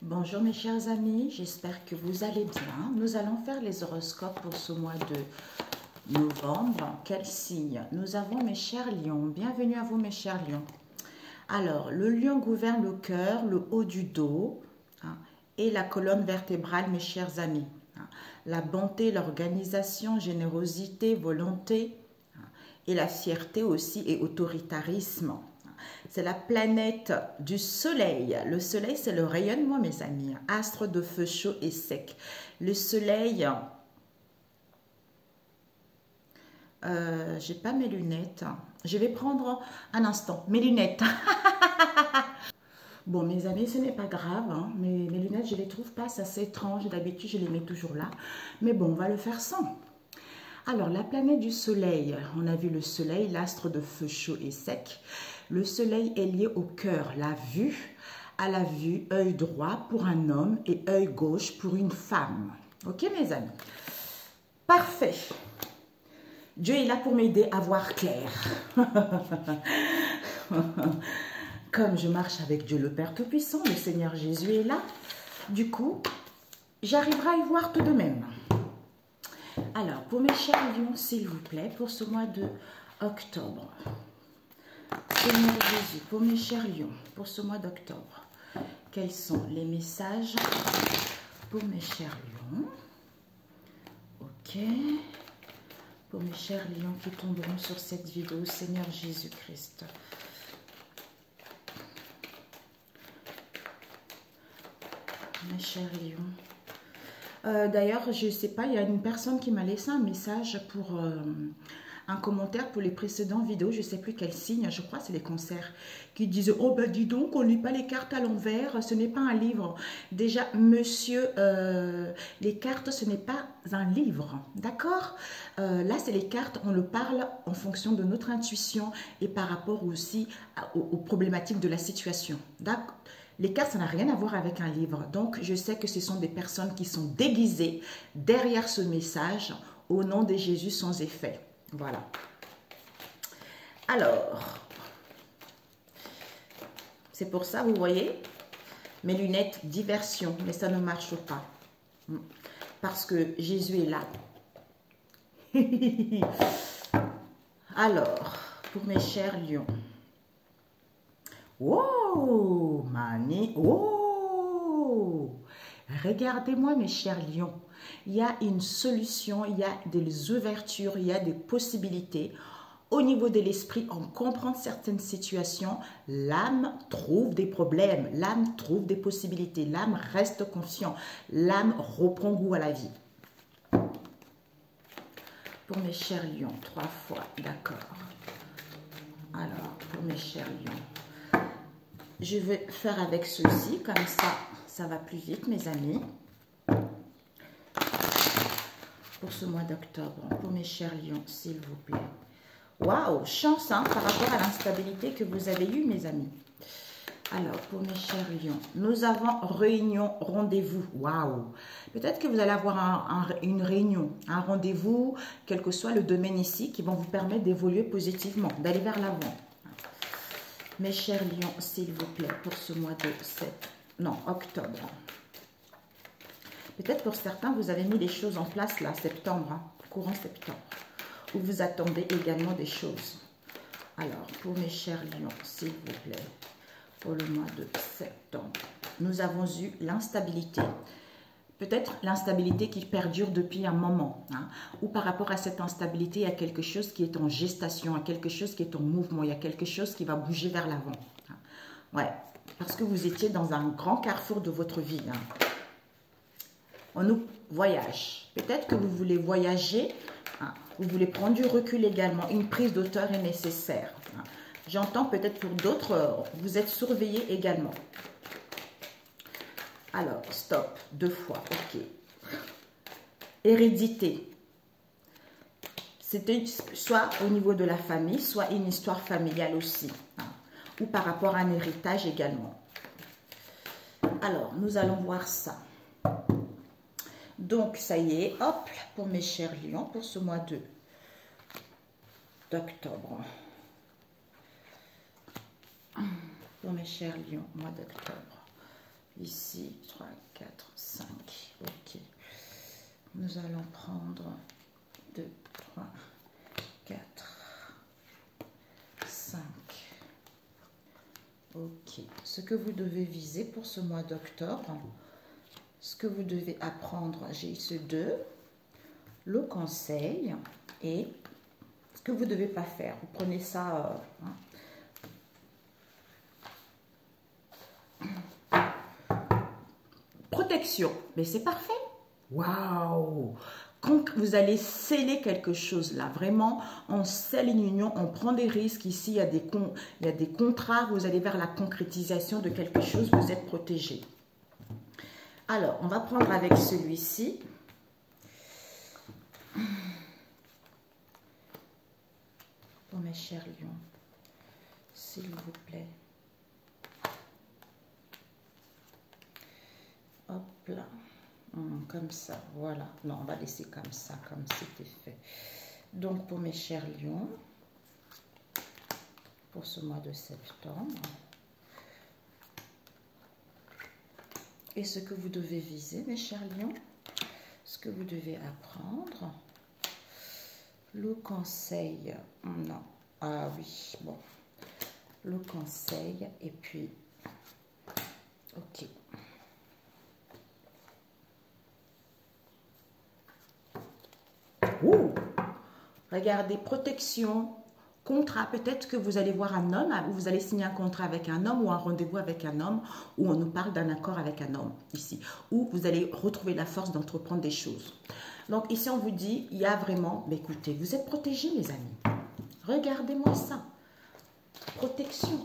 Bonjour mes chers amis, j'espère que vous allez bien. Nous allons faire les horoscopes pour ce mois de novembre. Quel signe? Nous avons mes chers lions. Bienvenue à vous mes chers lions. Alors, le lion gouverne le cœur, le haut du dos et la colonne vertébrale mes chers amis. La bonté, l'organisation, générosité, volonté et la fierté aussi et autoritarisme. C'est la planète du soleil. Le soleil, c'est le rayonnement, mes amis. Astre de feu chaud et sec. Le soleil, j'ai pas mes lunettes. Je vais prendre un instant mes lunettes. Bon, mes amis, ce n'est pas grave. Hein, mes lunettes, je ne les trouve pas. C'est assez étrange. D'habitude, je les mets toujours là. Mais bon, on va le faire sans. Alors, la planète du soleil. On a vu le soleil, l'astre de feu chaud et sec. Le soleil est lié au cœur, la vue. À la vue, œil droit pour un homme et œil gauche pour une femme. Ok, mes amis? Parfait. Dieu est là pour m'aider à voir clair. Comme je marche avec Dieu le Père Tout-Puissant, le Seigneur Jésus est là. Du coup, j'arriverai à y voir tout de même. Alors, pour mes chers lions, s'il vous plaît, pour ce mois de octobre. Seigneur Jésus, pour mes chers lions, pour ce mois d'octobre, quels sont les messages pour mes chers lions? Ok. Pour mes chers lions qui tomberont sur cette vidéo, Seigneur Jésus-Christ. Mes chers lions. D'ailleurs, je ne sais pas, il y a une personne qui m'a laissé un message pour un commentaire pour les précédentes vidéos, je ne sais plus quel signe, je crois que c'est les concerts, qui disent « Oh ben dis donc, on ne lit pas les cartes à l'envers, ce n'est pas un livre. » Déjà, monsieur, les cartes, ce n'est pas un livre, d'accord? Là, c'est les cartes, on le parle en fonction de notre intuition et par rapport aussi aux problématiques de la situation, d'accord? Les cartes, ça n'a rien à voir avec un livre. Donc, je sais que ce sont des personnes qui sont déguisées derrière ce message au nom de Jésus sans effet. Voilà. Alors, c'est pour ça, vous voyez, mes lunettes diversion, mais ça ne marche pas. Parce que Jésus est là. Alors, pour mes chers lions. Wow, Mani, oh, regardez-moi mes chers lions, il y a une solution, il y a des ouvertures, il y a des possibilités. Au niveau de l'esprit, on comprend certaines situations, l'âme trouve des problèmes, l'âme trouve des possibilités, l'âme reste consciente, l'âme reprend goût à la vie. Pour mes chers lions, 3 fois, d'accord. Alors, pour mes chers lions. Je vais faire avec ceci, comme ça va plus vite, mes amis. Pour ce mois d'octobre, pour mes chers lions, s'il vous plaît. Waouh, chance hein, par rapport à l'instabilité que vous avez eue, mes amis. Alors, pour mes chers lions, nous avons réunion, rendez-vous. Waouh, peut-être que vous allez avoir une réunion, un rendez-vous, quel que soit le domaine ici, qui vont vous permettre d'évoluer positivement, d'aller vers l'avant. Mes chers lions, s'il vous plaît, pour ce mois de octobre. Peut-être pour certains, vous avez mis des choses en place là, septembre, hein, courant septembre, où vous attendez également des choses. Alors, pour mes chers lions, s'il vous plaît, pour le mois de septembre, nous avons eu l'instabilité. Peut-être l'instabilité qui perdure depuis un moment, hein, ou par rapport à cette instabilité, il y a quelque chose qui est en gestation, il y a quelque chose qui est en mouvement, il y a quelque chose qui va bouger vers l'avant. Hein. Ouais, parce que vous étiez dans un grand carrefour de votre vie. Hein. On nous voyage. Peut-être que vous voulez voyager, hein, vous voulez prendre du recul également, une prise d'auteur est nécessaire. Hein. J'entends peut-être pour d'autres, vous êtes surveillés également. Alors, stop, 2 fois, ok. Hérédité. C'était soit au niveau de la famille, soit une histoire familiale aussi. Hein, ou par rapport à un héritage également. Alors, nous allons voir ça. Donc, ça y est, hop, pour mes chers lions, pour ce mois d'octobre. Pour mes chers lions, mois d'octobre. Ici, 3, 4, 5. Ok. Nous allons prendre 2, 3, 4, 5. Ok. Ce que vous devez viser pour ce mois d'octobre, ce que vous devez apprendre, j'ai ce 2, le conseil et ce que vous ne devez pas faire. Vous prenez ça... protection, mais c'est parfait. Waouh! Quand vous allez sceller quelque chose là, vraiment, on scelle une union, on prend des risques. Ici, il y a des contrats, vous allez vers la concrétisation de quelque chose, vous êtes protégé. Alors, on va prendre avec celui-ci. Pour mes chers lions, s'il vous plaît. Hop là. Comme ça, voilà. Non, on va laisser comme ça, comme c'était fait. Donc, pour mes chers lions, pour ce mois de septembre, et ce que vous devez viser, mes chers lions, ce que vous devez apprendre, le conseil, non, ah oui, bon, le conseil, et puis, ok. Ouh. Regardez, protection, contrat, peut-être que vous allez voir un homme, ou vous allez signer un contrat avec un homme, ou un rendez-vous avec un homme, ou on nous parle d'un accord avec un homme, ici, où vous allez retrouver la force d'entreprendre des choses. Donc ici, on vous dit, il y a vraiment, mais écoutez, vous êtes protégés, mes amis. Regardez-moi ça. Protection.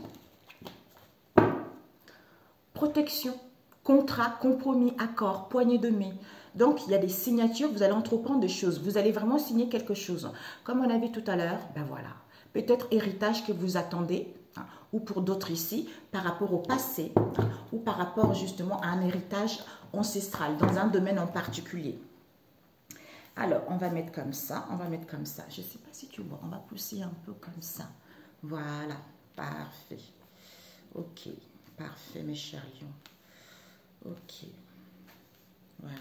Protection, contrat, compromis, accord, poignée de main. Donc, il y a des signatures, vous allez entreprendre des choses. Vous allez vraiment signer quelque chose. Comme on a vu tout à l'heure, ben voilà. Peut-être héritage que vous attendez, hein, ou pour d'autres ici, par rapport au passé, hein, ou par rapport justement à un héritage ancestral, dans un domaine en particulier. Alors, on va mettre comme ça, on va mettre comme ça. Je ne sais pas si tu vois, on va pousser un peu comme ça. Voilà, parfait. Ok, parfait, mes chers lions. Ok, voilà.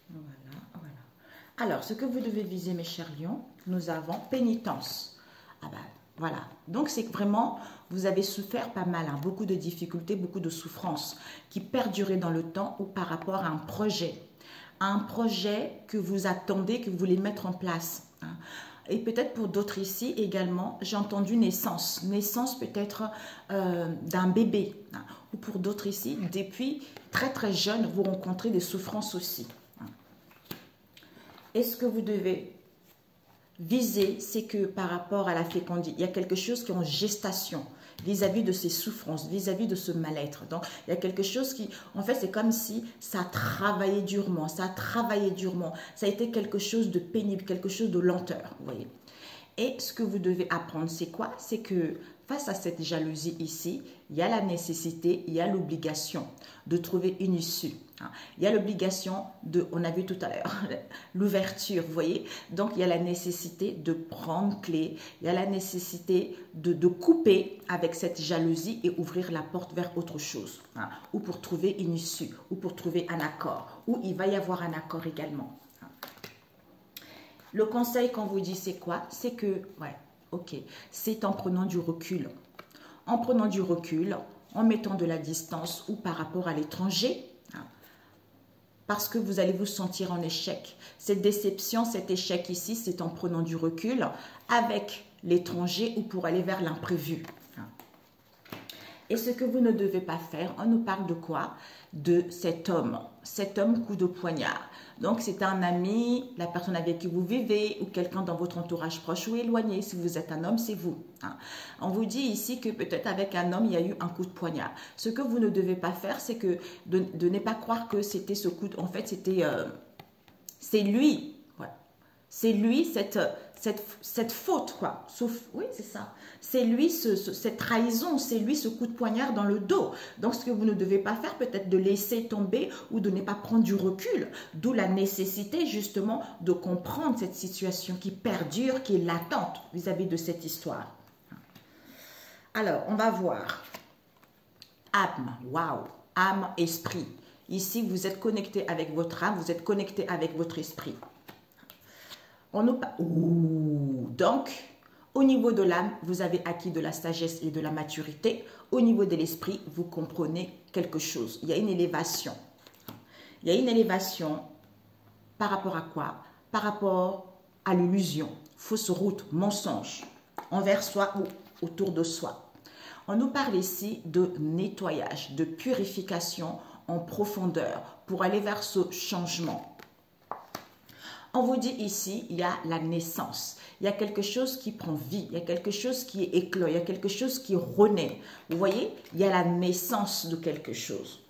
Voilà, voilà. Alors, ce que vous devez viser, mes chers lions, nous avons pénitence. Ah ben, voilà. Donc, c'est vraiment, vous avez souffert pas mal, hein, beaucoup de difficultés, beaucoup de souffrances qui perduraient dans le temps ou par rapport à un projet. Un projet que vous attendez, que vous voulez mettre en place. Hein. Et peut-être pour d'autres ici également, j'ai entendu naissance. Naissance peut-être d'un bébé. Hein. Ou pour d'autres ici, depuis très très jeune, vous rencontrez des souffrances aussi. Et ce que vous devez viser, c'est que par rapport à la fécondité, il y a quelque chose qui est en gestation vis-à-vis de ces souffrances, vis-à-vis de ce mal-être. Donc, il y a quelque chose qui, en fait, c'est comme si ça a travaillé durement, ça a travaillé durement. Ça a été quelque chose de pénible, quelque chose de lenteur, vous voyez. Et ce que vous devez apprendre, c'est quoi? C'est que face à cette jalousie ici, il y a la nécessité, il y a l'obligation de trouver une issue. Il y a l'obligation de, on a vu tout à l'heure, l'ouverture, vous voyez. Donc, il y a la nécessité de prendre clé, il y a la nécessité de couper avec cette jalousie et ouvrir la porte vers autre chose. Ou pour trouver une issue, ou pour trouver un accord, ou il va y avoir un accord également. Le conseil qu'on vous dit, c'est quoi? C'est que, ouais, ok, c'est en prenant du recul. En prenant du recul, en mettant de la distance ou par rapport à l'étranger, hein, parce que vous allez vous sentir en échec. Cette déception, cet échec ici, c'est en prenant du recul avec l'étranger ou pour aller vers l'imprévu. Hein. Et ce que vous ne devez pas faire, on nous parle de quoi? De cet homme coup de poignard. Donc, c'est un ami, la personne avec qui vous vivez ou quelqu'un dans votre entourage proche ou éloigné. Si vous êtes un homme, c'est vous. Hein. On vous dit ici que peut-être avec un homme, il y a eu un coup de poignard. Ce que vous ne devez pas faire, c'est que de ne pas croire que c'était ce coup de... En fait, c'était... c'est lui. Ouais. C'est lui, cette faute, quoi. Sauf, oui, c'est ça. C'est lui, cette trahison, c'est lui, ce coup de poignard dans le dos. Donc, ce que vous ne devez pas faire, peut-être de laisser tomber ou de ne pas prendre du recul. D'où la nécessité, justement, de comprendre cette situation qui perdure, qui est latente vis-à-vis de cette histoire. Alors, on va voir. âme. Waouh! Âme, esprit. Ici, vous êtes connecté avec votre âme, vous êtes connecté avec votre esprit. Donc, au niveau de l'âme, vous avez acquis de la sagesse et de la maturité. Au niveau de l'esprit, vous comprenez quelque chose. Il y a une élévation. Il y a une élévation par rapport à quoi? Par rapport à l'illusion, fausse route, mensonge, envers soi ou autour de soi. On nous parle ici de nettoyage, de purification en profondeur pour aller vers ce changement. On vous dit ici, il y a la naissance. Il y a quelque chose qui prend vie, il y a quelque chose qui est éclos, il y a quelque chose qui renaît. Vous voyez, il y a la naissance de quelque chose.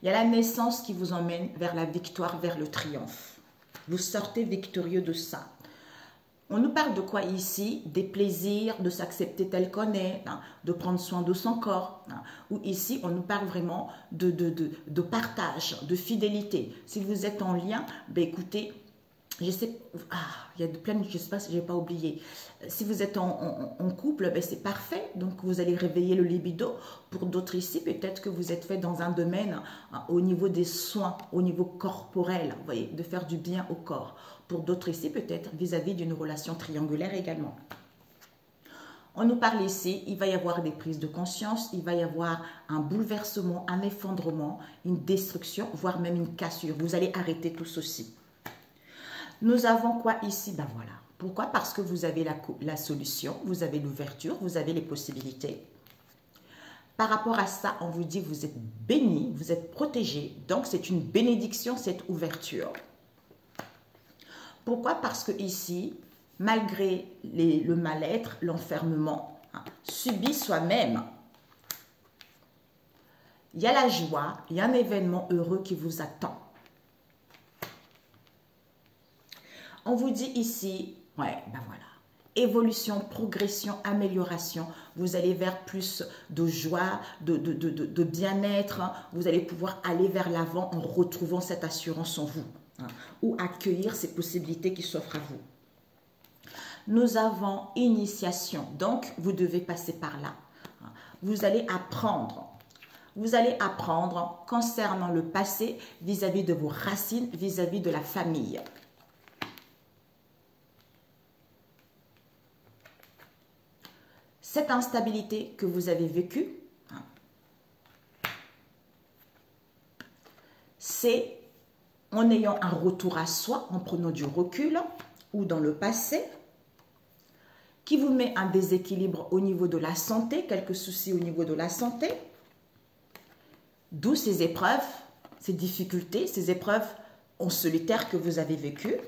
Il y a la naissance qui vous emmène vers la victoire, vers le triomphe. Vous sortez victorieux de ça. On nous parle de quoi ici? Des plaisirs, de s'accepter tel qu'on est, hein, de prendre soin de son corps. Hein, ou ici, on nous parle vraiment de partage, de fidélité. Si vous êtes en lien, ben écoutez, je sais, il y a plein de, je sais pas si je n'ai pas oublié. Si vous êtes en couple, ben c'est parfait. Donc, vous allez réveiller le libido. Pour d'autres ici, peut-être que vous êtes fait dans un domaine au niveau des soins, au niveau corporel, vous voyez, de faire du bien au corps. Pour d'autres ici, peut-être vis-à-vis d'une relation triangulaire également. On nous parle ici, il va y avoir des prises de conscience, il va y avoir un bouleversement, un effondrement, une destruction, voire même une cassure. Vous allez arrêter tout ceci. Nous avons quoi ici? Ben voilà. Pourquoi? Parce que vous avez la solution, vous avez l'ouverture, vous avez les possibilités. Par rapport à ça, on vous dit que vous êtes béni, vous êtes protégé. Donc, c'est une bénédiction, cette ouverture. Pourquoi? Parce que ici, malgré le mal-être, l'enfermement, subi soi-même, il y a la joie, il y a un événement heureux qui vous attend. On vous dit ici, ouais, ben voilà, évolution, progression, amélioration. Vous allez vers plus de joie, de bien-être. Vous allez pouvoir aller vers l'avant en retrouvant cette assurance en vous. Hein, ou accueillir ces possibilités qui s'offrent à vous. Nous avons initiation. Donc, vous devez passer par là. Vous allez apprendre. Vous allez apprendre concernant le passé vis-à-vis de vos racines, vis-à-vis de la famille. Cette instabilité que vous avez vécue, c'est en ayant un retour à soi, en prenant du recul ou dans le passé, qui vous met un déséquilibre au niveau de la santé, quelques soucis au niveau de la santé, d'où ces épreuves, ces difficultés, ces épreuves en solitaire que vous avez vécues,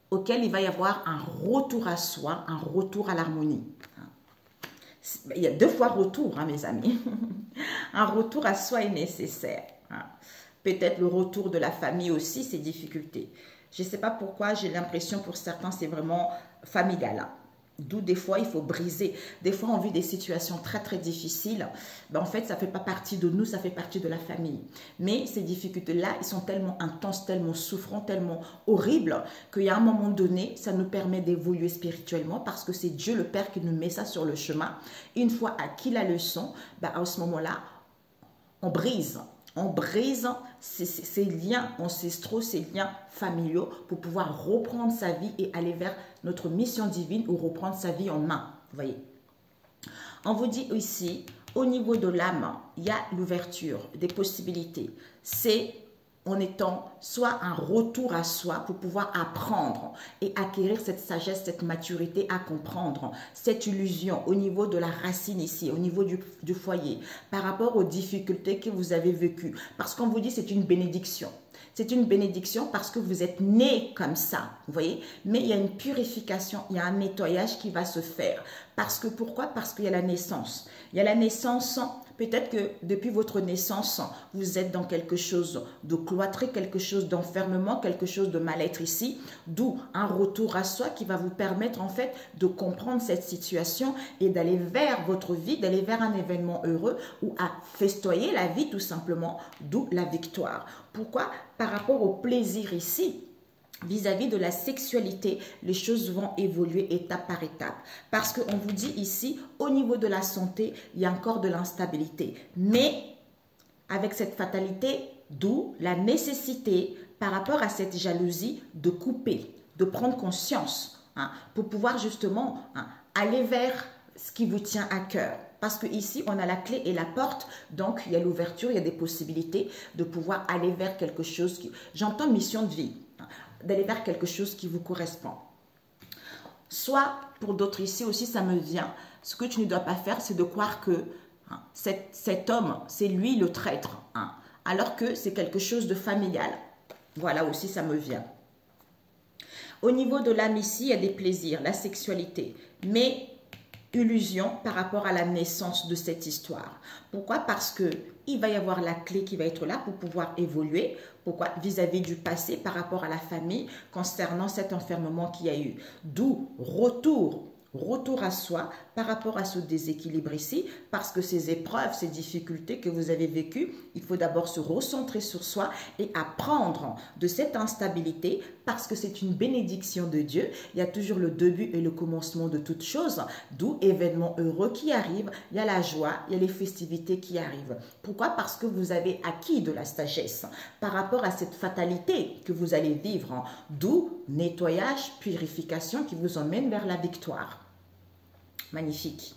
auquel il va y avoir un retour à soi, un retour à l'harmonie. Il y a 2 fois retour, hein, mes amis. Un retour à soi est nécessaire. Peut-être le retour de la famille aussi, ces difficultés. Je ne sais pas pourquoi, j'ai l'impression pour certains, c'est vraiment familial. Hein. D'où des fois, il faut briser. Des fois, on vit des situations très, très difficiles. Ben, en fait, ça ne fait pas partie de nous, ça fait partie de la famille. Mais ces difficultés-là, ils sont tellement intenses, tellement souffrants, tellement horribles, qu'il y a un moment donné, ça nous permet d'évoluer spirituellement parce que c'est Dieu le Père qui nous met ça sur le chemin. Une fois acquis la leçon, ben, à ce moment-là, on brise. On brise ces liens ancestraux, ces liens familiaux pour pouvoir reprendre sa vie et aller vers notre mission divine ou reprendre sa vie en main. Vous voyez. On vous dit ici, au niveau de l'âme, il y a l'ouverture des possibilités. C'est en étant soit un retour à soi pour pouvoir apprendre et acquérir cette sagesse, cette maturité à comprendre cette illusion au niveau de la racine ici, au niveau du foyer, par rapport aux difficultés que vous avez vécues. Parce qu'on vous dit c'est une bénédiction. C'est une bénédiction parce que vous êtes né comme ça, vous voyez. Mais il y a une purification, il y a un nettoyage qui va se faire. Parce que pourquoi? Parce qu'il y a la naissance. Il y a la naissance. Peut-être que depuis votre naissance, vous êtes dans quelque chose de cloîtré, quelque chose d'enfermement, quelque chose de mal-être ici, d'où un retour à soi qui va vous permettre en fait de comprendre cette situation et d'aller vers votre vie, d'aller vers un événement heureux ou à festoyer la vie tout simplement, d'où la victoire. Pourquoi? Par rapport au plaisir ici, vis-à-vis de la sexualité, les choses vont évoluer étape par étape. Parce qu'on vous dit ici, au niveau de la santé, il y a encore de l'instabilité. Mais avec cette fatalité, d'où la nécessité par rapport à cette jalousie de couper, de prendre conscience, pour pouvoir justement aller vers ce qui vous tient à cœur. Parce que ici, on a la clé et la porte, donc il y a l'ouverture, il y a des possibilités de pouvoir aller vers quelque chose qui... J'entends mission de vie, d'aller vers quelque chose qui vous correspond. Soit, pour d'autres ici aussi, ça me vient, ce que tu ne dois pas faire, c'est de croire que cet homme, c'est lui le traître, alors que c'est quelque chose de familial. Voilà aussi, ça me vient. Au niveau de l'âme ici, il y a des plaisirs, la sexualité, mais illusion par rapport à la naissance de cette histoire. Pourquoi? Parce que il va y avoir la clé qui va être là pour pouvoir évoluer. Pourquoi? Vis-à-vis du passé par rapport à la famille concernant cet enfermement qu'il y a eu. D'où retour à soi par rapport à ce déséquilibre ici, parce que ces épreuves, ces difficultés que vous avez vécues, il faut d'abord se recentrer sur soi et apprendre de cette instabilité, parce que c'est une bénédiction de Dieu. Il y a toujours le début et le commencement de toutes choses, d'où événements heureux qui arrivent, il y a la joie, il y a les festivités qui arrivent. Pourquoi? Parce que vous avez acquis de la sagesse par rapport à cette fatalité que vous allez vivre, d'où nettoyage, purification qui vous emmène vers la victoire. Magnifique.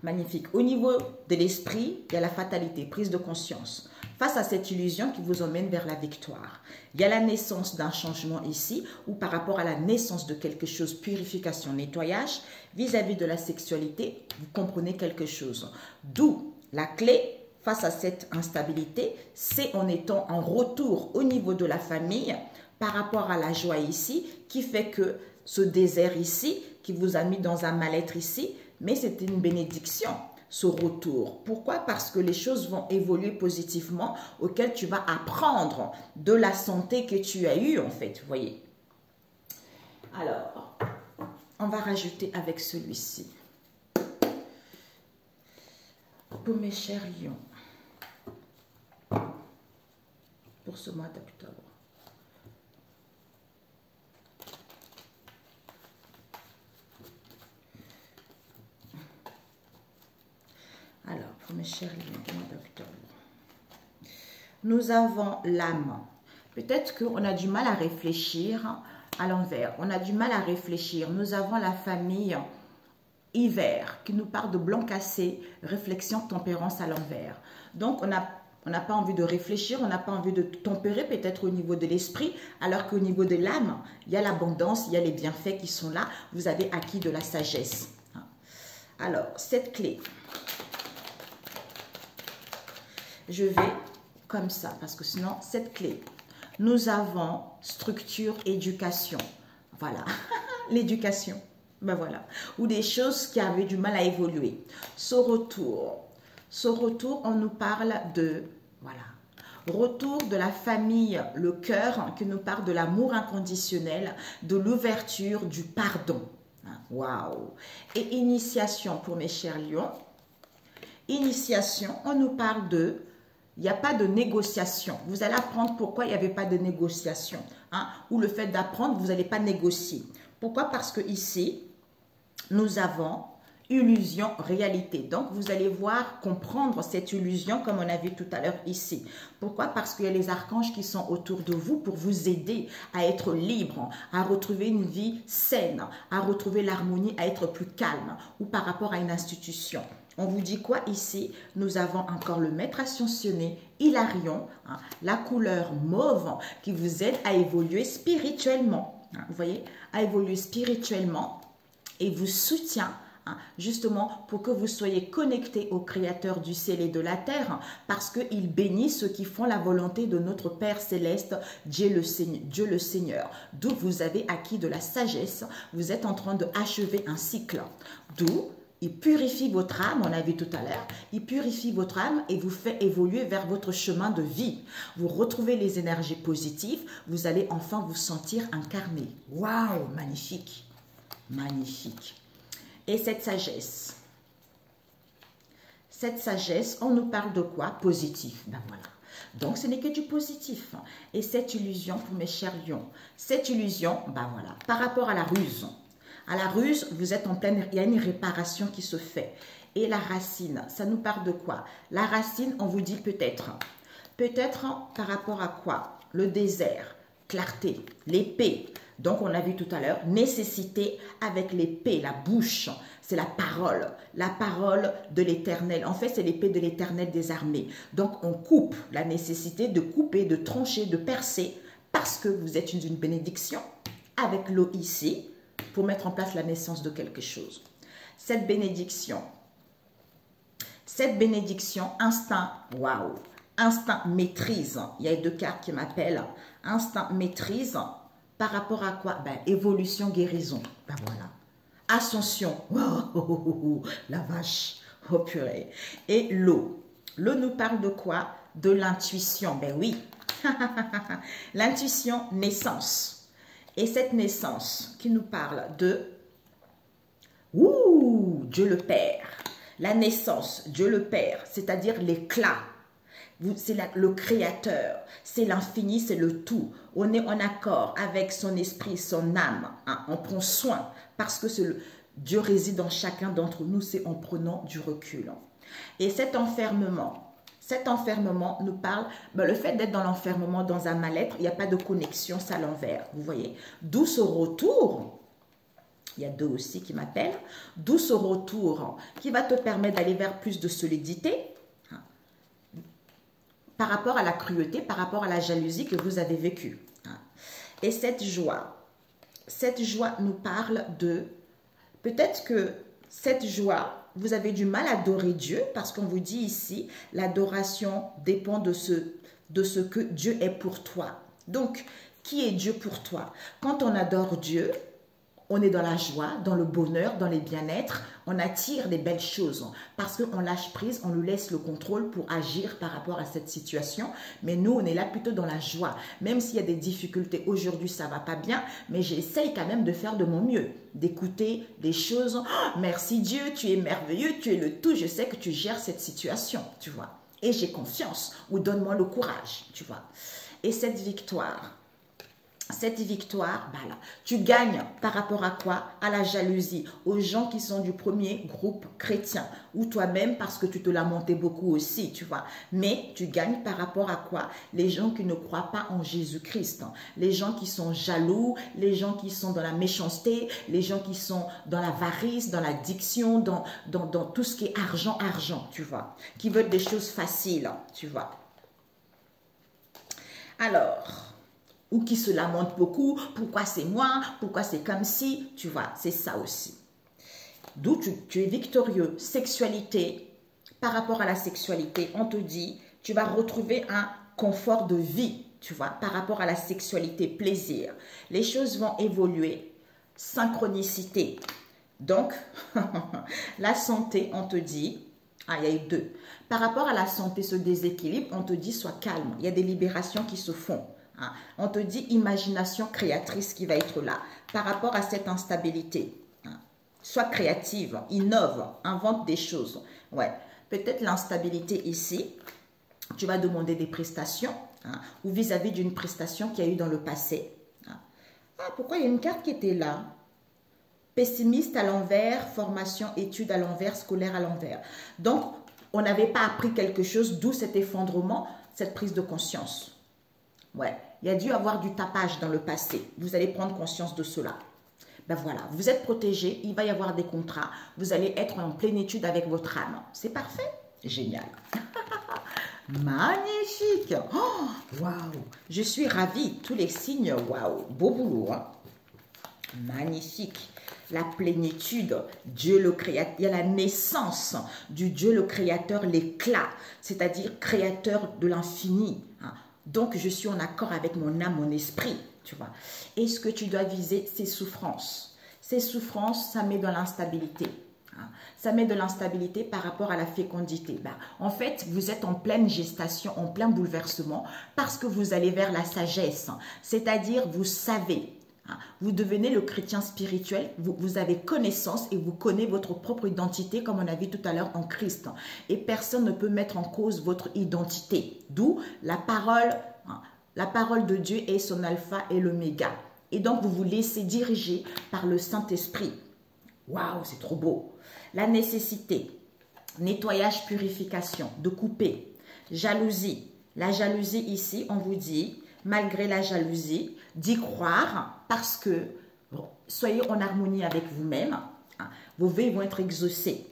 Magnifique. Au niveau de l'esprit, il y a la fatalité, prise de conscience. Face à cette illusion qui vous emmène vers la victoire. Il y a la naissance d'un changement ici, ou par rapport à la naissance de quelque chose, purification, nettoyage, vis-à-vis de la sexualité, vous comprenez quelque chose. D'où la clé face à cette instabilité, c'est en étant en retour au niveau de la famille, par rapport à la joie ici, qui fait que ce désert ici, qui vous a mis dans un mal-être ici, mais c'était une bénédiction, ce retour. Pourquoi? Parce que les choses vont évoluer positivement, auquel tu vas apprendre de la santé que tu as eue, en fait, vous voyez. Alors, on va rajouter avec celui-ci. Pour mes chers lions, pour ce mois d'octobre. Alors, pour mes chers lions, mois d'octobre, nous avons l'âme. Peut-être qu'on a du mal à réfléchir à l'envers. On a du mal à réfléchir. Nous avons la famille hiver qui nous parle de blanc cassé, réflexion, tempérance à l'envers. Donc, on n'a pas envie de réfléchir, on n'a pas envie de tempérer peut-être au niveau de l'esprit, alors qu'au niveau de l'âme, il y a l'abondance, il y a les bienfaits qui sont là. Vous avez acquis de la sagesse. Alors, cette clé... Je vais comme ça, parce que sinon, cette clé, nous avons structure, éducation. Voilà, l'éducation, ben voilà. Ou des choses qui avaient du mal à évoluer. Ce retour, on nous parle de, voilà, retour de la famille, le cœur, qui nous parle de l'amour inconditionnel, de l'ouverture, du pardon. Waouh! Et initiation pour mes chers lions. Initiation, on nous parle de... Il n'y a pas de négociation. Vous allez apprendre pourquoi il n'y avait pas de négociation. Ou le fait d'apprendre, vous n'allez pas négocier. Pourquoi? Parce que ici, nous avons illusion, réalité. Donc, vous allez voir, comprendre cette illusion comme on a vu tout à l'heure ici. Pourquoi? Parce qu'il y a les archanges qui sont autour de vous pour vous aider à être libre, à retrouver une vie saine, à retrouver l'harmonie, à être plus calme ou par rapport à une institution. On vous dit quoi ici? Nous avons encore le maître ascensionné, Hilarion, la couleur mauve qui vous aide à évoluer spirituellement. Vous voyez? À évoluer spirituellement et vous soutient justement pour que vous soyez connectés au Créateur du ciel et de la terre, parce qu'il bénit ceux qui font la volonté de notre Père Céleste, Dieu le Seigneur. D'où vous avez acquis de la sagesse, vous êtes en train d'achever un cycle. D'où il purifie votre âme, on a vu tout à l'heure, il purifie votre âme et vous fait évoluer vers votre chemin de vie. Vous retrouvez les énergies positives, vous allez enfin vous sentir incarné. Waouh, magnifique, magnifique. Et cette sagesse, on nous parle de quoi? Positif, ben voilà. Donc, ce n'est que du positif. Et cette illusion, pour mes chers lions, cette illusion, ben voilà, par rapport à la ruse. À la ruse, vous êtes en pleine, il y a une réparation qui se fait. Et la racine, ça nous parle de quoi? La racine, on vous dit peut-être. Peut-être par rapport à quoi? Le désert, clarté, l'épée. Donc, on a vu tout à l'heure, nécessité avec l'épée, la bouche. C'est la parole de l'Éternel. En fait, c'est l'épée de l'Éternel des armées. Donc, on coupe, la nécessité de couper, de trancher, de percer, parce que vous êtes une bénédiction, avec l'eau ici, pour mettre en place la naissance de quelque chose. Cette bénédiction, instinct, waouh, instinct maîtrise. Il y a deux cartes qui m'appellent. Instinct maîtrise, par rapport à quoi? Ben, évolution, guérison. Ben voilà. Ascension. Oh, la vache. Oh purée. Et l'eau. L'eau nous parle de quoi? De l'intuition. Ben oui. L'intuition, naissance. Et cette naissance qui nous parle de Dieu le Père. La naissance, Dieu le Père, c'est-à-dire l'éclat. C'est le créateur, c'est l'infini, c'est le tout. On est en accord avec son esprit, son âme. Hein? On prend soin parce que Dieu réside en chacun d'entre nous, c'est en prenant du recul. Et cet enfermement nous parle, le fait d'être dans l'enfermement, dans un mal-être, il n'y a pas de connexion, c'est à l'envers, vous voyez. D'où ce retour, il y a deux aussi qui m'appellent, d'où ce retour qui va te permettre d'aller vers plus de solidité, par rapport à la cruauté, par rapport à la jalousie que vous avez vécue. Et cette joie nous parle de, peut-être que cette joie, vous avez du mal à adorer Dieu, parce qu'on vous dit ici, l'adoration dépend de ce que Dieu est pour toi. Donc, qui est Dieu pour toi? Quand on adore Dieu, on est dans la joie, dans le bonheur, dans les bien-être, on attire des belles choses parce qu'on lâche prise, on lui laisse le contrôle pour agir par rapport à cette situation. Mais nous, on est là plutôt dans la joie. Même s'il y a des difficultés, aujourd'hui, ça ne va pas bien, mais j'essaye quand même de faire de mon mieux, d'écouter des choses. Oh, merci Dieu, tu es merveilleux, tu es le tout, je sais que tu gères cette situation, tu vois. Et j'ai confiance, ou donne-moi le courage, tu vois. Et cette victoire, là, tu gagnes par rapport à quoi? À la jalousie, aux gens qui sont du premier groupe chrétien, ou toi-même parce que tu te lamentais beaucoup aussi, tu vois. Mais tu gagnes par rapport à quoi? Les gens qui ne croient pas en Jésus-Christ, les gens qui sont jaloux, les gens qui sont dans la méchanceté, les gens qui sont dans l'avarice, dans l'addiction, dans tout ce qui est argent, tu vois, qui veulent des choses faciles, tu vois. Alors, ou qui se lamentent beaucoup, pourquoi c'est moi, pourquoi c'est comme si, tu vois, c'est ça aussi. D'où tu es victorieux. Sexualité, par rapport à la sexualité, on te dit, tu vas retrouver un confort de vie, tu vois, par rapport à la sexualité, plaisir. Les choses vont évoluer, synchronicité. Donc, la santé, on te dit, il y a eu deux. Par rapport à la santé, ce déséquilibre, on te dit, sois calme. Il y a des libérations qui se font. On te dit imagination créatrice qui va être là par rapport à cette instabilité. Sois créative, innove, invente des choses. Ouais. Peut-être l'instabilité ici, tu vas demander des prestations ou vis-à-vis d'une prestation qu'il y a eu dans le passé. Pourquoi il y a une carte qui était là? Pessimiste à l'envers, formation, études à l'envers, scolaire à l'envers. Donc, on n'avait pas appris quelque chose, d'où cet effondrement, cette prise de conscience. Ouais, il y a dû avoir du tapage dans le passé. Vous allez prendre conscience de cela. Ben voilà, vous êtes protégé, il va y avoir des contrats. Vous allez être en plénitude avec votre âme. C'est parfait? Génial. Magnifique. Oh, waouh. Je suis ravie. Tous les signes, waouh. Beau boulot. Hein? Magnifique. La plénitude, Dieu le créateur, il y a la naissance du Dieu le créateur, l'éclat, c'est-à-dire créateur de l'infini. Hein? Donc, je suis en accord avec mon âme, mon esprit, tu vois. Et ce que tu dois viser, c'est souffrance. Ces souffrances, ça met dans l'instabilité. Hein. Ça met de l'instabilité par rapport à la fécondité. En fait, vous êtes en pleine gestation, en plein bouleversement, parce que vous allez vers la sagesse. C'est-à-dire, vous savez. Vous devenez le chrétien spirituel, vous avez connaissance et vous connaissez votre propre identité, comme on a vu tout à l'heure en Christ. Et personne ne peut mettre en cause votre identité. D'où la parole de Dieu est son alpha et l'oméga. Et donc, vous vous laissez diriger par le Saint-Esprit. Waouh, c'est trop beau. La nécessité, nettoyage, purification, de couper. Jalousie. La jalousie ici, on vous dit, malgré la jalousie, d'y croire parce que soyez en harmonie avec vous-même. Vos vœux vont être exaucés.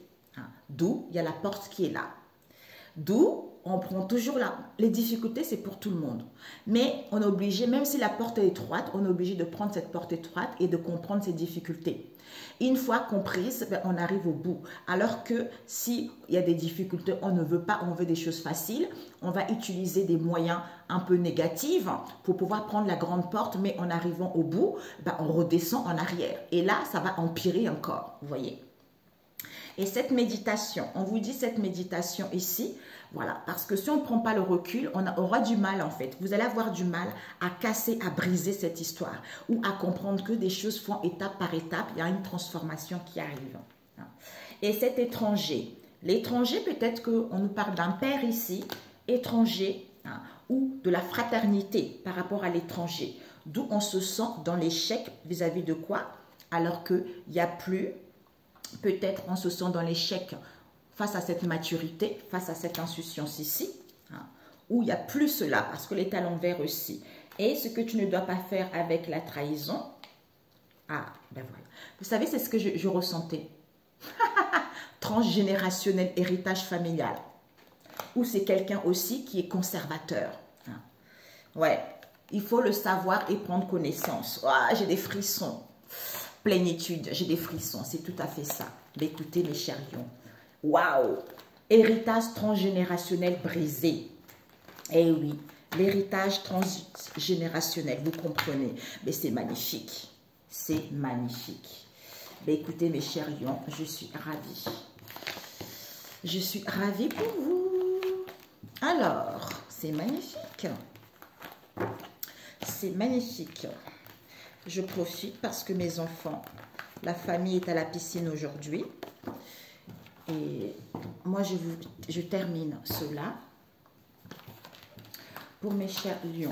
D'où il y a la porte qui est là. D'où on prend toujours les difficultés, c'est pour tout le monde. Mais on est obligé, même si la porte est étroite, on est obligé de prendre cette porte étroite et de comprendre ces difficultés. Une fois comprises, on arrive au bout. Alors que s'il y a des difficultés, on ne veut pas, on veut des choses faciles, on va utiliser des moyens un peu négatifs pour pouvoir prendre la grande porte, mais en arrivant au bout, on redescend en arrière. Et là, ça va empirer encore, vous voyez. Et cette méditation, on vous dit cette méditation ici, voilà, parce que si on ne prend pas le recul, on aura du mal en fait. Vous allez avoir du mal à casser, à briser cette histoire ou à comprendre que des choses font étape par étape, il y a une transformation qui arrive. Et cet étranger, l'étranger peut-être qu'on nous parle d'un père ici, étranger, ou de la fraternité par rapport à l'étranger, d'où on se sent dans l'échec vis-à-vis de quoi, alors qu'il n'y a plus, peut-être on se sent dans l'échec face à cette maturité, face à cette insouciance ici, où il n'y a plus cela, parce que l'est à l'envers aussi. Et ce que tu ne dois pas faire avec la trahison, ben voilà. Vous savez, c'est ce que je ressentais. Transgénérationnel, héritage familial. Ou c'est quelqu'un aussi qui est conservateur. Ouais, il faut le savoir et prendre connaissance. J'ai des frissons. Plénitude, j'ai des frissons, c'est tout à fait ça. Mais écoutez mes chers lions. Waouh! Héritage transgénérationnel brisé. Eh oui, l'héritage transgénérationnel, vous comprenez. Mais c'est magnifique. C'est magnifique. Mais écoutez mes chers lions, je suis ravie. Je suis ravie pour vous. Alors, c'est magnifique. C'est magnifique. Je profite parce que mes enfants, la famille est à la piscine aujourd'hui. Et moi, je termine cela. Pour mes chers lions,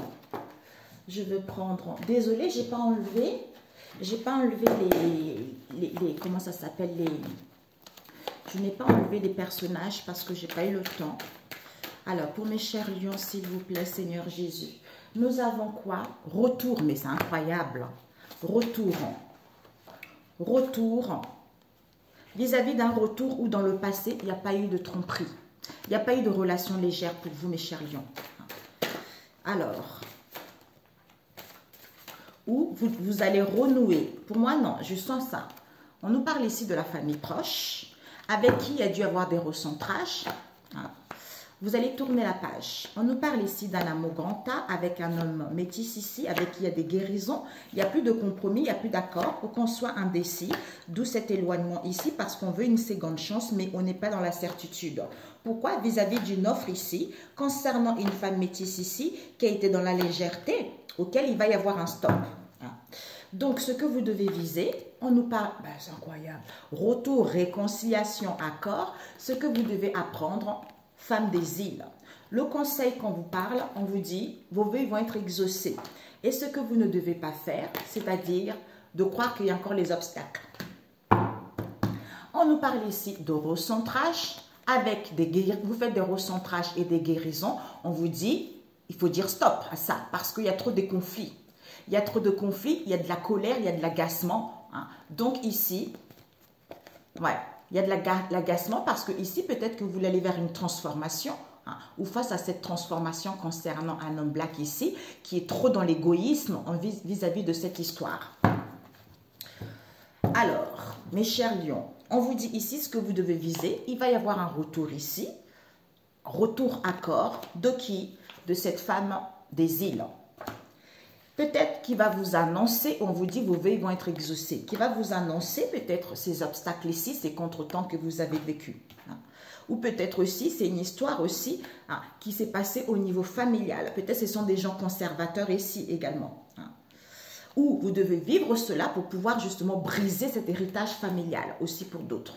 je veux prendre... Désolée, j'ai pas enlevé les comment ça s'appelle, je n'ai pas enlevé les personnages parce que j'ai pas eu le temps. Alors, pour mes chers lions, s'il vous plaît, Seigneur Jésus, nous avons quoi? Retour, mais c'est incroyable. Retour. Retour. Vis-à-vis d'un retour où dans le passé, il n'y a pas eu de tromperie. Il n'y a pas eu de relation légère pour vous, mes chers lions. Alors, où vous allez renouer. Pour moi, non, je sens ça. On nous parle ici de la famille proche, avec qui il y a dû avoir des recentrages. Vous allez tourner la page. On nous parle ici d'un amour grand A avec un homme métis ici, avec qui il y a des guérisons. Il n'y a plus de compromis, il n'y a plus d'accord pour qu'on soit indécis. D'où cet éloignement ici, parce qu'on veut une seconde chance, mais on n'est pas dans la certitude. Pourquoi? Vis-à-vis d'une offre ici, concernant une femme métisse ici, qui a été dans la légèreté, auquel il va y avoir un stop. Donc, ce que vous devez viser, on nous parle, c'est incroyable, retour, réconciliation, accord, ce que vous devez apprendre, femme des îles. Le conseil qu'on vous parle, on vous dit, vos vœux vont être exaucés. Et ce que vous ne devez pas faire, c'est-à-dire de croire qu'il y a encore les obstacles. On nous parle ici de recentrage, avec des guérisons. Vous faites des recentrages et des guérisons, on vous dit, il faut dire stop à ça, parce qu'il y a trop de conflits. Il y a trop de conflits, il y a de la colère, il y a de l'agacement. Donc ici, ouais, il y a de l'agacement parce que ici, peut-être que vous voulez aller vers une transformation ou face à cette transformation concernant un homme black ici qui est trop dans l'égoïsme vis-à-vis de cette histoire. Alors, mes chers lions, on vous dit ici ce que vous devez viser. Il va y avoir un retour ici. Retour accord de qui? De cette femme des îles. Peut-être qu'il va vous annoncer, on vous dit vos vœux vont être exaucés, qui va vous annoncer peut-être ces obstacles ici, ces contretemps que vous avez vécu. Ou peut-être aussi, c'est une histoire aussi qui s'est passée au niveau familial. Peut-être ce sont des gens conservateurs ici également. Ou vous devez vivre cela pour pouvoir justement briser cet héritage familial, aussi pour d'autres.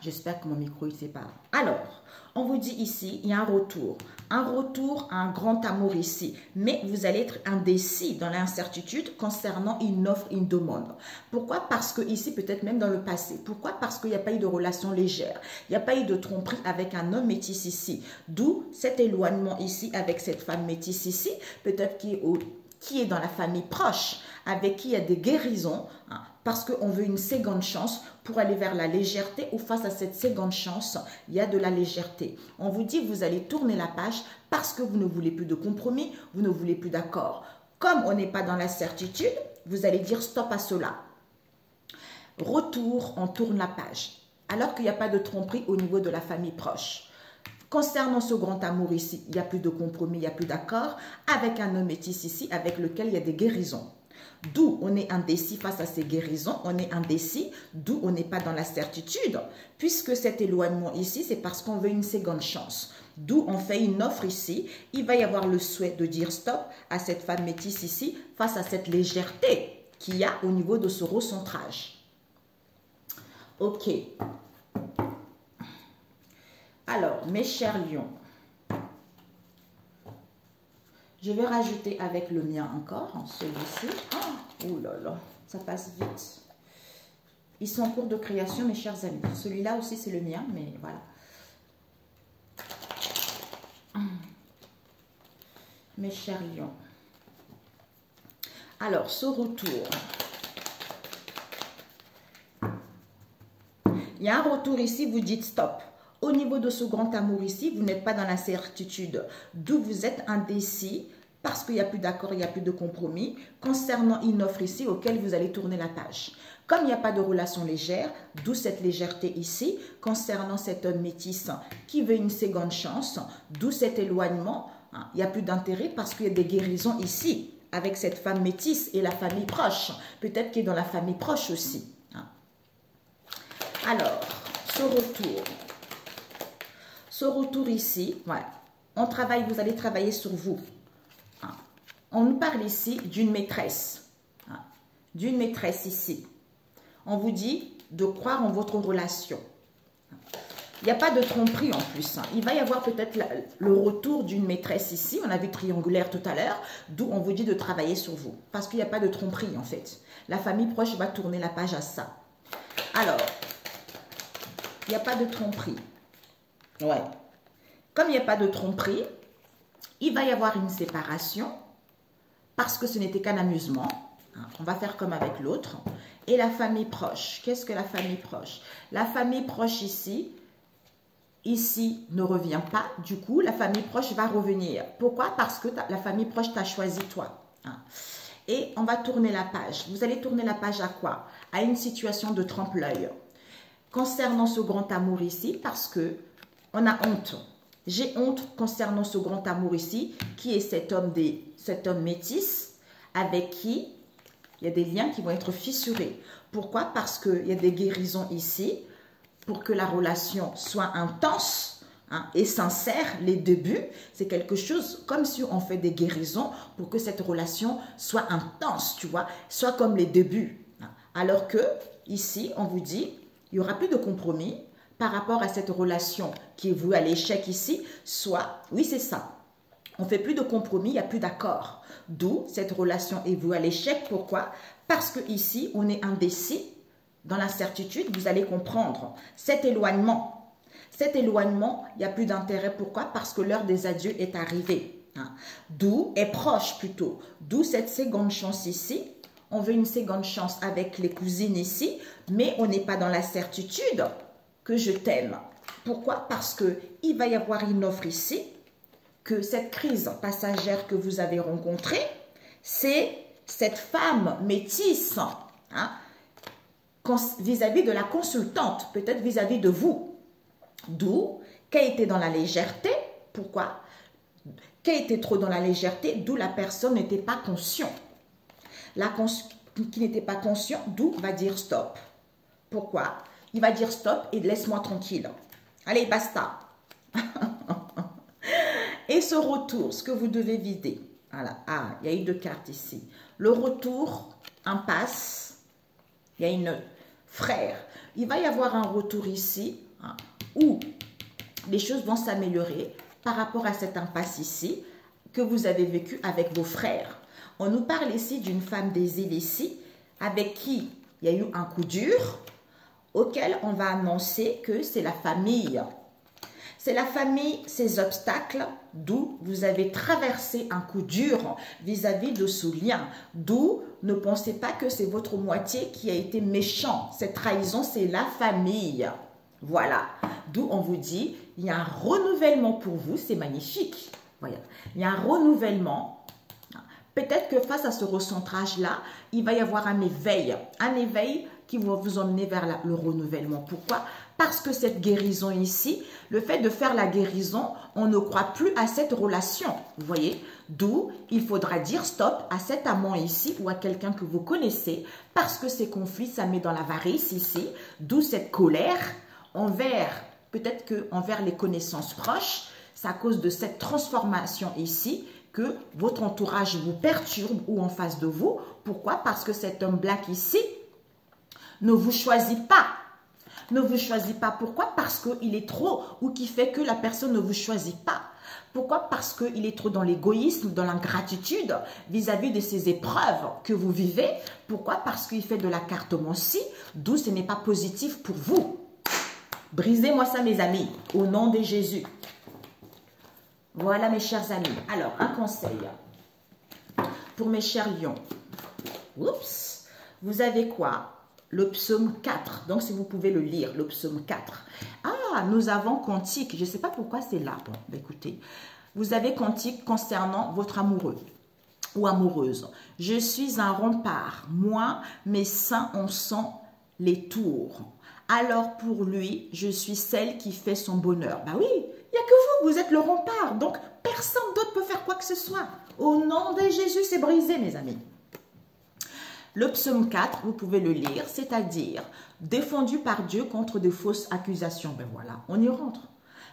J'espère que mon micro il fait pas. Alors, on vous dit ici, il y a un retour à un grand amour ici. Mais vous allez être indécis dans l'incertitude concernant une offre, une demande. Pourquoi? Parce que ici, peut-être même dans le passé. Pourquoi? Parce qu'il n'y a pas eu de relation légère. Il n'y a pas eu de tromperie avec un homme métis ici. D'où cet éloignement ici avec cette femme métisse ici. Peut-être qui est dans la famille proche, avec qui il y a des guérisons, hein, parce qu'on veut une seconde chance pour aller vers la légèreté, ou face à cette seconde chance, il y a de la légèreté. On vous dit, vous allez tourner la page parce que vous ne voulez plus de compromis, vous ne voulez plus d'accord. Comme on n'est pas dans la certitude, vous allez dire stop à cela. Retour, on tourne la page, alors qu'il n'y a pas de tromperie au niveau de la famille proche. Concernant ce grand amour ici, il n'y a plus de compromis, il n'y a plus d'accord, avec un homme métis ici, avec lequel il y a des guérisons. D'où on est indécis face à ces guérisons, on est indécis, d'où on n'est pas dans la certitude, puisque cet éloignement ici, c'est parce qu'on veut une seconde chance. D'où on fait une offre ici, il va y avoir le souhait de dire stop à cette femme métisse ici, face à cette légèreté qu'il y a au niveau de ce recentrage. Ok. Alors, mes chers lions, je vais rajouter avec le mien encore, celui-ci. Oh là là, ça passe vite. Ils sont en cours de création, mes chers amis. Celui-là aussi, c'est le mien, mais voilà. Mes chers lions. Alors, ce retour. Il y a un retour ici, vous dites stop. Au niveau de ce grand amour ici, vous n'êtes pas dans la certitude, d'où vous êtes indécis parce qu'il n'y a plus d'accord, il n'y a plus de compromis concernant une offre ici auquel vous allez tourner la page. Comme il n'y a pas de relation légère, d'où cette légèreté ici concernant cet homme métis qui veut une seconde chance, d'où cet éloignement, hein, il n'y a plus d'intérêt parce qu'il y a des guérisons ici avec cette femme métisse et la famille proche, peut-être qu'il est dans la famille proche aussi. Hein. Alors, ce retour. Ce retour ici, voilà, on travaille, vous allez travailler sur vous. Hein. On nous parle ici d'une maîtresse. Hein. D'une maîtresse ici. On vous dit de croire en votre relation. Il n'y a pas de tromperie en plus. Hein. Il va y avoir peut-être le retour d'une maîtresse ici. On a vu triangulaire tout à l'heure. D'où on vous dit de travailler sur vous. Parce qu'il n'y a pas de tromperie en fait. La famille proche va tourner la page à ça. Alors, il n'y a pas de tromperie. Ouais. Comme il n'y a pas de tromperie, il va y avoir une séparation parce que ce n'était qu'un amusement. On va faire comme avec l'autre. Et la famille proche. Qu'est-ce que la famille proche? La famille proche ici ne revient pas. Du coup, la famille proche va revenir. Pourquoi? Parce que la famille proche t'a choisi toi. Et on va tourner la page. Vous allez tourner la page à quoi? À une situation de trompe-l'œil. Concernant ce grand amour ici, parce que on a honte. J'ai honte concernant ce grand amour ici, qui est cet homme métis, avec qui il y a des liens qui vont être fissurés. Pourquoi? Parce qu'il y a des guérisons ici, pour que la relation soit intense, hein, et sincère, les débuts. C'est quelque chose comme si on fait des guérisons pour que cette relation soit intense, tu vois, soit comme les débuts. Hein. Alors que, ici, on vous dit, il n'y aura plus de compromis par rapport à cette relation qui est vouée à l'échec ici, soit, oui c'est ça, on ne fait plus de compromis, il n'y a plus d'accord. D'où cette relation est vouée à l'échec. Pourquoi? Parce que ici on est indécis, dans l'incertitude, vous allez comprendre. Cet éloignement, il n'y a plus d'intérêt. Pourquoi? Parce que l'heure des adieux est arrivée. Hein. D'où est proche plutôt. D'où cette seconde chance ici. On veut une seconde chance avec les cousines ici, mais on n'est pas dans la certitude que je t'aime. Pourquoi? Parce qu'il va y avoir une offre ici, que cette crise passagère que vous avez rencontrée, c'est cette femme métisse, hein, vis-à-vis de la consultante, peut-être vis-à-vis de vous. D'où qu'elle était dans la légèreté. Pourquoi? Qu'elle était trop dans la légèreté, d'où la personne n'était pas consciente. Qui n'était pas conscient, d'où va dire stop. Pourquoi? Il va dire stop et laisse-moi tranquille. Allez, basta. Et ce retour, ce que vous devez vider. Voilà. Ah, il y a eu 2 cartes ici. Le retour, impasse. Il y a une frère. Il va y avoir un retour ici, hein, où les choses vont s'améliorer par rapport à cette impasse ici que vous avez vécu avec vos frères. On nous parle ici d'une femme des îles ici, avec qui il y a eu un coup dur, auquel on va annoncer que c'est la famille. C'est la famille, ces obstacles, d'où vous avez traversé un coup dur vis-à-vis de ce lien. D'où ne pensez pas que c'est votre moitié qui a été méchant. Cette trahison, c'est la famille. Voilà. D'où on vous dit, il y a un renouvellement pour vous, c'est magnifique. Voilà. Il y a un renouvellement. Peut-être que face à ce recentrage-là, il va y avoir un éveil qui va vous emmener vers le renouvellement. Pourquoi? Parce que cette guérison ici, le fait de faire la guérison, on ne croit plus à cette relation. Vous voyez? D'où il faudra dire stop à cet amant ici ou à quelqu'un que vous connaissez, parce que ces conflits, ça met dans l'avarice ici. D'où cette colère envers, peut-être que envers les connaissances proches. C'est à cause de cette transformation ici que votre entourage vous perturbe ou en face de vous. Pourquoi? Parce que cet homme black ici ne vous choisit pas. Ne vous choisit pas. Pourquoi? Parce qu'il est trop ou qui fait que la personne ne vous choisit pas. Pourquoi? Parce qu'il est trop dans l'égoïsme, dans l'ingratitude vis-à-vis de ces épreuves que vous vivez. Pourquoi? Parce qu'il fait de la cartomancie, d'où ce n'est pas positif pour vous. Brisez-moi ça, mes amis, au nom de Jésus. Voilà, mes chers amis. Alors, un conseil pour mes chers lions. Oups. Vous avez quoi? Le psaume 4. Donc, si vous pouvez le lire, le psaume 4. Ah, nous avons cantique. Je ne sais pas pourquoi c'est là. Bon, ben écoutez. Vous avez cantique concernant votre amoureux ou amoureuse. Je suis un rempart. Moi, mes seins en sont les tours. Alors, pour lui, je suis celle qui fait son bonheur. Ben oui, il n'y a que vous. Vous êtes le rempart. Donc, personne d'autre peut faire quoi que ce soit. Au nom de Jésus, c'est brisé, mes amis. Le psaume 4, vous pouvez le lire, c'est-à-dire défendu par Dieu contre de fausses accusations. Ben voilà, on y rentre.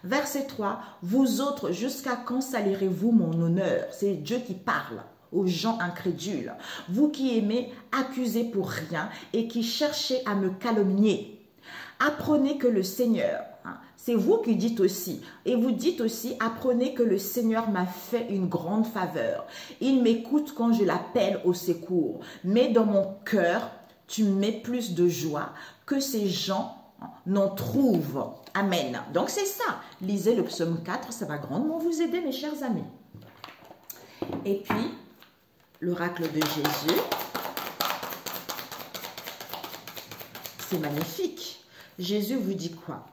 Verset 3, vous autres, jusqu'à quand salirez-vous mon honneur? C'est Dieu qui parle aux gens incrédules. Vous qui aimez accuser pour rien et qui cherchez à me calomnier. Apprenez que le Seigneur, c'est vous qui dites aussi, et vous dites aussi, apprenez que le Seigneur m'a fait une grande faveur. Il m'écoute quand je l'appelle au secours. Mais dans mon cœur, tu mets plus de joie que ces gens n'en trouvent. Amen. Donc c'est ça. Lisez le psaume 4, ça va grandement vous aider, mes chers amis. Et puis, l'oracle de Jésus. C'est magnifique. Jésus vous dit quoi?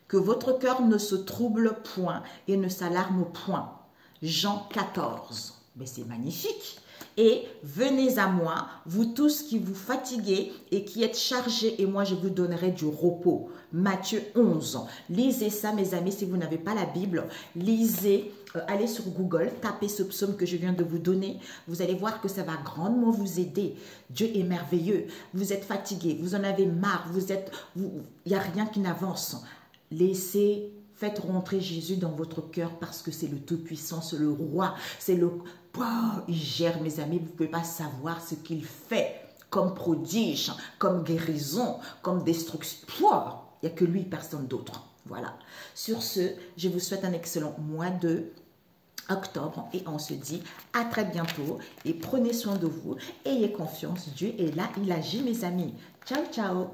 Que votre cœur ne se trouble point et ne s'alarme point. Jean 14. Mais c'est magnifique. Et venez à moi, vous tous qui vous fatiguez et qui êtes chargés, et moi je vous donnerai du repos. Matthieu 11. Lisez ça, mes amis, si vous n'avez pas la Bible. Lisez, allez sur Google, tapez ce psaume que je viens de vous donner. Vous allez voir que ça va grandement vous aider. Dieu est merveilleux. Vous êtes fatigué, vous en avez marre, il n'y a rien qui n'avance. Faites rentrer Jésus dans votre cœur parce que c'est le Tout-Puissant, c'est le Roi, c'est le... Oh, il gère, mes amis, vous ne pouvez pas savoir ce qu'il fait comme prodige, comme guérison, comme destruction. Il n'y a que lui, personne d'autre. Voilà. Sur ce, je vous souhaite un excellent mois de octobre et on se dit à très bientôt et prenez soin de vous. Ayez confiance, Dieu est là, il agit, mes amis. Ciao, ciao.